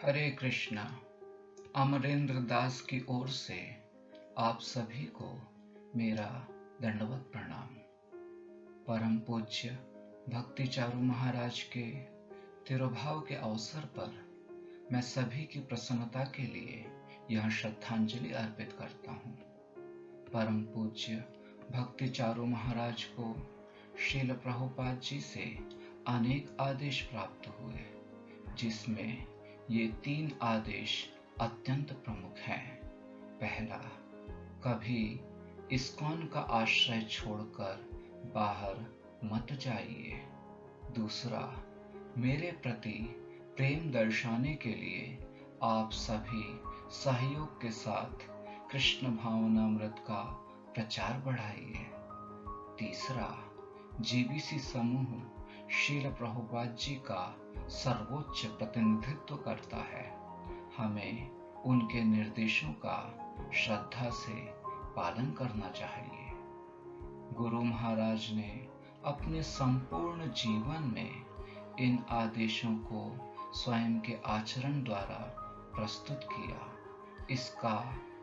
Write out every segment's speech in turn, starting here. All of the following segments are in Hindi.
हरे कृष्णा। अमरेंद्र दास की ओर से आप सभी को मेरा दंडवत प्रणाम। परम पूज्य भक्ति चारू महाराज के तिरुभाव के अवसर पर मैं सभी की प्रसन्नता के लिए यह श्रद्धांजलि अर्पित करता हूँ। परम पूज्य भक्ति चारू महाराज को श्रील प्रभुपाद जी से अनेक आदेश प्राप्त हुए, जिसमें ये 3 आदेश अत्यंत प्रमुख हैं। पहला, कभी इस्कॉन का आश्रय छोड़कर बाहर मत जाइए। दूसरा, मेरे प्रति प्रेम दर्शाने के लिए आप सभी सहयोग के साथ कृष्ण भावनामृत का प्रचार बढ़ाइए। तीसरा, जीबीसी समूह श्रील प्रभुपाद जी का सर्वोच्च प्रतिनिधित्व करता है। हमें उनके निर्देशों का श्रद्धा से पालन करना चाहिए। गुरु महाराज ने अपने संपूर्ण जीवन में इन आदेशों को स्वयं के आचरण द्वारा प्रस्तुत किया। इसका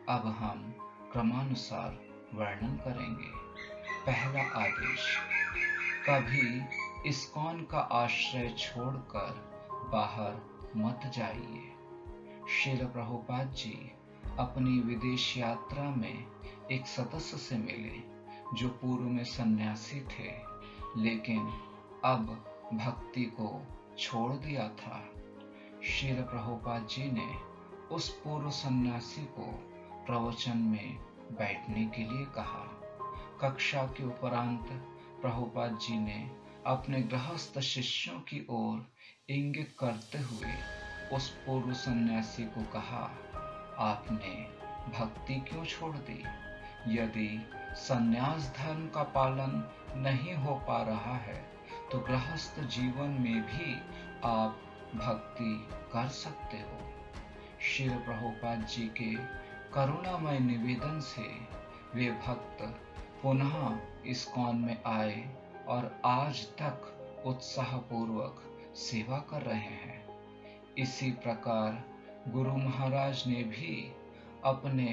अब हम क्रमानुसार वर्णन करेंगे। पहला आदेश, कभी इस्कॉन का आश्रय छोड़कर बाहर मत जाइए। श्रील प्रभुपाद जी अपनी विदेश यात्रा में एक सदस्य से मिले जो पूर्व में सन्यासी थे, लेकिन अब भक्ति को छोड़ दिया था। श्रील प्रभुपाद जी ने उस पूर्व सन्यासी को प्रवचन में बैठने के लिए कहा। कक्षा के उपरांत प्रभुपाद जी ने अपने गृहस्थ शिष्यों की ओर इंगित करते हुए उस पूर्व सन्यासी को कहा, आपने भक्ति क्यों छोड़ दी? यदि सन्यास धर्म का पालन नहीं हो पा रहा है तो गृहस्थ जीवन में भी आप भक्ति कर सकते हो। श्री प्रभुपाद जी के करुणामय निवेदन से वे भक्त पुनः इस्कॉन में आए और आज तक उत्साहपूर्वक सेवा कर रहे हैं। इसी प्रकार गुरु महाराज ने भी अपने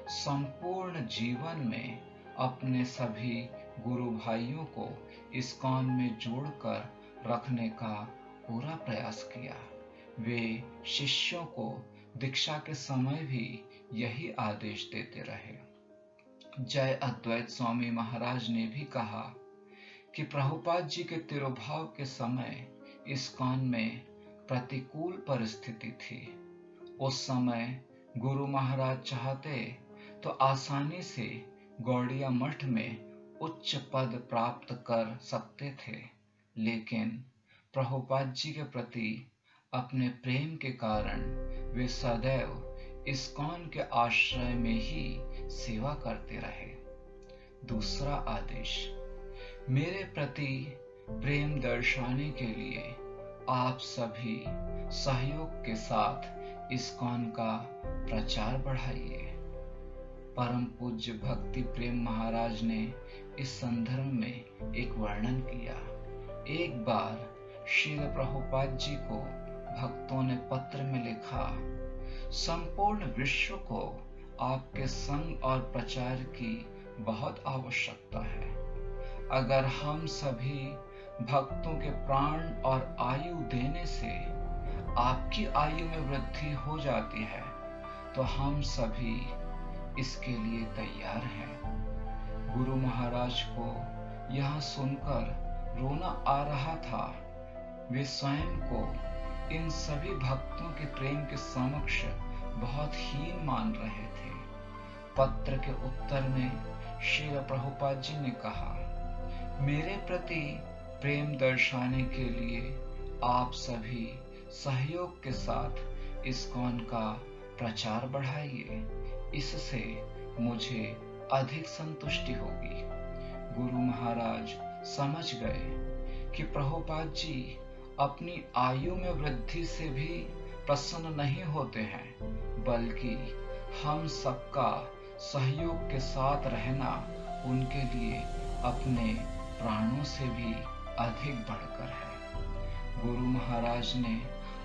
संपूर्ण जीवन में अपने सभी गुरु भाइयों को इस्कॉन में जोड़कर रखने का पूरा प्रयास किया। वे शिष्यों को दीक्षा के समय भी यही आदेश देते रहे। जय अद्वैत स्वामी महाराज ने भी कहा कि प्रभुपाद जी के तिरुभाव के समय इस्कॉन में प्रतिकूल परिस्थिति थी। उस समय गुरु महाराज चाहते तो आसानी से गौड़िया मठ में उच्च पद प्राप्त कर सकते थे, लेकिन प्रभुपाद जी के प्रति अपने प्रेम के कारण वे सदैव इस्कॉन के आश्रय में ही सेवा करते रहे। दूसरा आदेश, मेरे प्रति प्रेम दर्शाने के लिए आप सभी सहयोग के साथ इस्कॉन का प्रचार बढ़ाइए। परम पूज्य भक्ति प्रेम महाराज ने इस संदर्भ में एक वर्णन किया। एक बार श्रील प्रभुपाद जी को भक्तों ने पत्र में लिखा, संपूर्ण विश्व को आपके संग और प्रचार की बहुत आवश्यकता है। अगर हम सभी भक्तों के प्राण और आयु देने से आपकी आयु में वृद्धि हो जाती है तो हम सभी इसके लिए तैयार हैं। गुरु महाराज को यह सुनकर रोना आ रहा था। वे स्वयं को इन सभी भक्तों के प्रेम के समक्ष बहुत हीन मान रहे थे। पत्र के उत्तर में श्रील प्रभुपाद जी ने कहा, मेरे प्रति प्रेम दर्शाने के लिए आप सभी सहयोग के साथ इस्कॉन का प्रचार बढ़ाइए। इससे मुझे अधिक संतुष्टि होगी। गुरु महाराज समझ गए कि प्रभुपाद जी अपनी आयु में वृद्धि से भी प्रसन्न नहीं होते हैं, बल्कि हम सबका सहयोग के साथ रहना उनके लिए अपने प्राणों से भी अधिक बढ़कर है। गुरु महाराज ने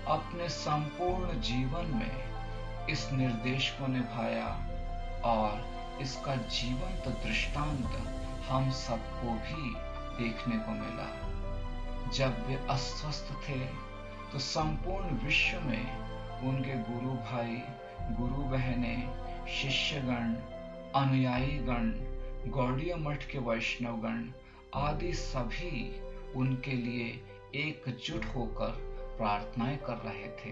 अपने संपूर्ण जीवन में इस निर्देश को निभाया और इसका जीवंत दृष्टांत हम सबको भी देखने को मिला। जब वे अस्वस्थ थे तो संपूर्ण विश्व में उनके गुरु भाई, गुरु बहनें, शिष्यगण, अनुयायी गण, गौड़ीय मठ के वैष्णवगण आदि सभी उनके लिए एकजुट होकर प्रार्थनाएं कर रहे थे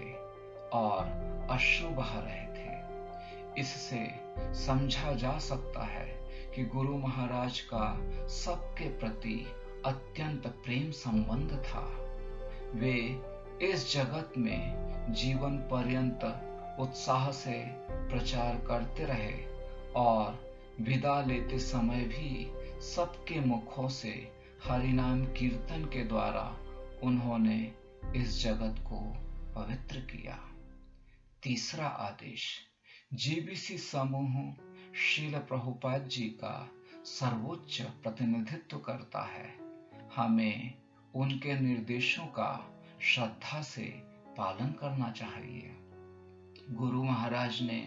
और अश्रु बहा रहे थे। इससे समझा जा सकता है कि गुरु महाराज का सबके प्रति अत्यंत प्रेम संबंध था। वे इस जगत में जीवन पर्यंत उत्साह से प्रचार करते रहे और विदा लेते समय भी सबके मुखों से हरिनाम कीर्तन के द्वारा उन्होंने इस जगत को पवित्र किया। तीसरा आदेश जीबीसी समूह श्रील प्रभुपाद जी का सर्वोच्च प्रतिनिधित्व करता है। हमें उनके निर्देशों का श्रद्धा से पालन करना चाहिए। गुरु महाराज ने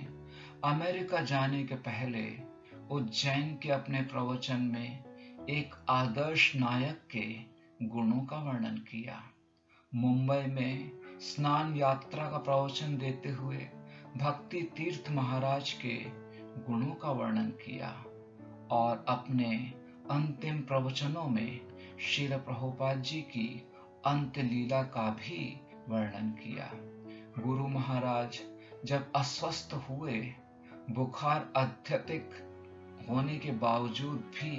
अमेरिका जाने के पहले उज्जैन के अपने प्रवचन में एक आदर्श नायक के गुणों का वर्णन किया। मुंबई में स्नान यात्रा का प्रवचन देते हुए भक्ति तीर्थ महाराज के गुणों का वर्णन किया और अपने अंतिम प्रवचनों में श्रील प्रभुपाद जी की अंत्य लीला का भी वर्णन किया। गुरु महाराज जब अस्वस्थ हुए, बुखार अत्यधिक होने के बावजूद भी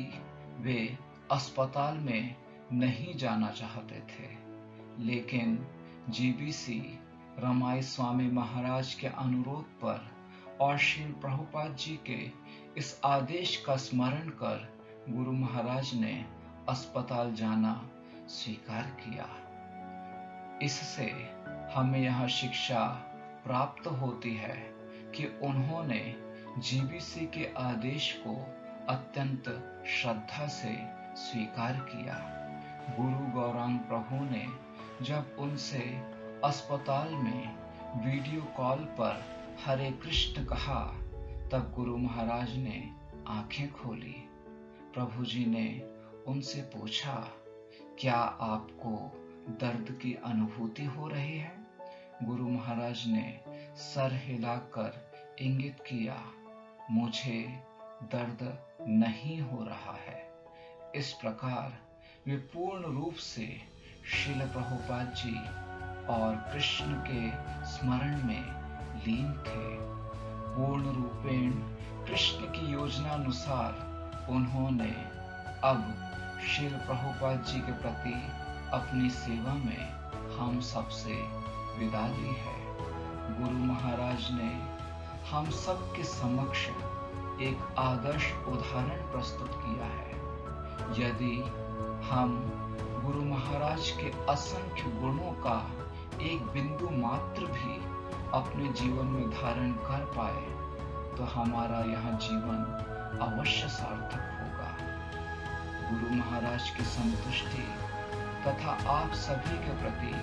वे अस्पताल में नहीं जाना चाहते थे, लेकिन जीबीसी रमाई स्वामी महाराज के अनुरोध पर और श्री प्रभुपाद जी के इस आदेश का स्मरण कर गुरु महाराज ने अस्पताल जाना स्वीकार किया। इससे हमें यह शिक्षा प्राप्त होती है कि उन्होंने जीबीसी के आदेश को अत्यंत श्रद्धा से स्वीकार किया। गुरु गौरांग प्रभु ने जब उनसे अस्पताल में वीडियो कॉल पर हरे कृष्ण कहा, तब गुरु महाराज ने आंखें खोली। प्रभु जी ने उनसे पूछा, क्या आपको दर्द की अनुभूति हो रही है? गुरु महाराज ने सर हिलाकर इंगित किया, मुझे दर्द नहीं हो रहा है। इस प्रकार वे पूर्ण रूप से श्रील प्रभुपाद जी और कृष्ण के स्मरण में लीन थे। पूर्ण रूपेण कृष्ण की योजना अनुसार उन्होंने अब श्रील प्रभुपाद जी के प्रति अपनी सेवा में हम सबसे विदा ली है। गुरु महाराज ने हम सब के समक्ष एक आदर्श उदाहरण प्रस्तुत किया है। यदि हम गुरु महाराज के असंख्य गुणों का एक बिंदु मात्र भी अपने जीवन में धारण कर पाए तो हमारा यह जीवन अवश्य सार्थक होगा। गुरु महाराज की संतुष्टि तथा आप सभी के प्रति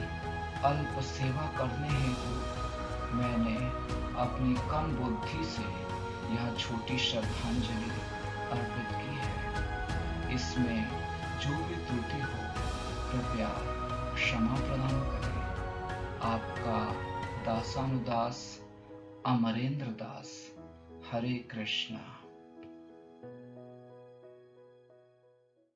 अल्प सेवा करने हेतु मैंने अपनी कम बुद्धि से यह छोटी श्रद्धांजलि अर्पित की है। इसमें जो भी त्रुटि हो कृपया क्षमा प्रदान करें। आपका दासानुदास अमरेंद्र दास। हरे कृष्णा।